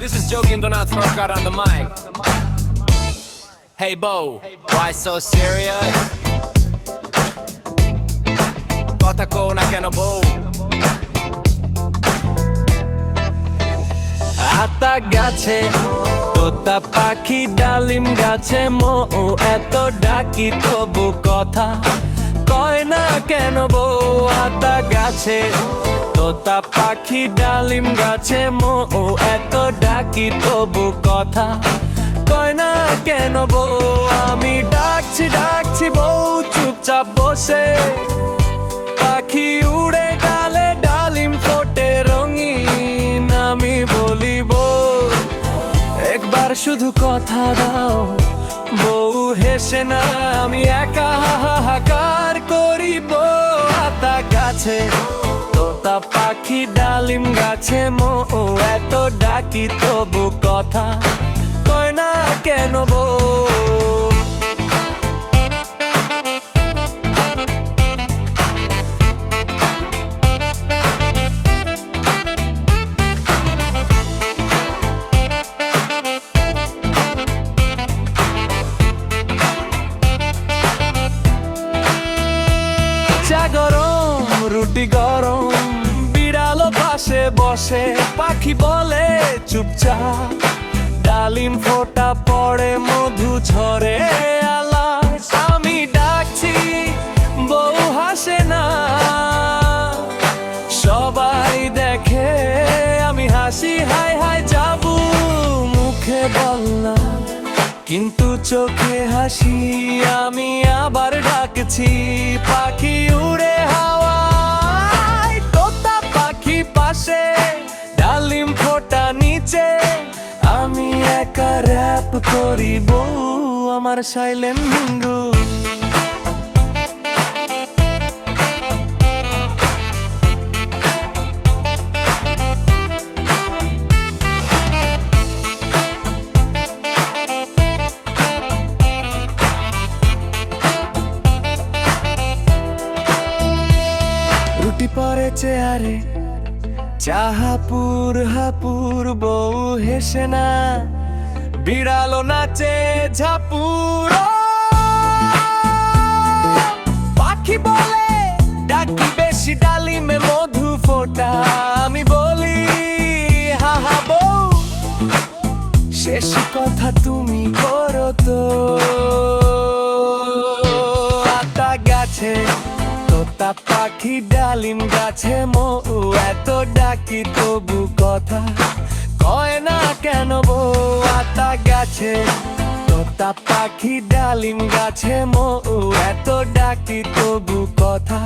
This is Joking Donato got on the mic. Hey Bo, why so serious? Kotha ko na keno Bo? আতা গাছে তোতা পাখি ডালিম গাছে মো এত ডাকি তবু কথা কয় না কেন বউ আতা গাছে তোতা পাখি ডালিম গাছে মো এত ডাকি তবু কথা কয় না কেন বউ আমি ডাকছি ডাকছি বউ চুপচাপ বসে পাখি উড়ে গেলে ডালিম ফোটে রঙিন আমি বলিব একবার শুধু কথা দাও বউ হেসে না আমি একা হাহাকার করিব আতা গাছে তোতা পাখি ডালিম গাছে মো এত ডাকি তবু কথা কয় না কেন বউ গরম রুটি গরম বিড়ালো পাশে বসে পাখি বলে চুপচাপ ডালিম ফোটা পড়ে মধু ঝরে আলাস আমি ডাকছি বউ হাসে না সবাই দেখে আমি হাসি হাই হাই যাবো মুখে বললাম কিন্তু চোখে হাসি আমি আবার ডাকছি পাখি উড়ে হাওয়ায় তোতা পাখি পাশে ডালিম ফোটা নিচে আমি একা র‍্যাপ করি বউ আমার সাইলেন্ট মিঙ্গু রুটি পরে চেয়ারে চাহাপুর হাপুর বউ হেসে না বিড়ালো নাচে ঝাপুর পাখি বলে ডাকি বেশি ডালিমে মধু ফোটা আমি বলি হাহা বউ শেষ কথা তুমি করো তো আতা গাছে তোতা পাখি ডালিম গাছে মো এত ডাকি তবু কথা কয় না কেন বউ আতা গাছে তোতা পাখি ডালিম গাছে মো এত ডাকি তবু কথা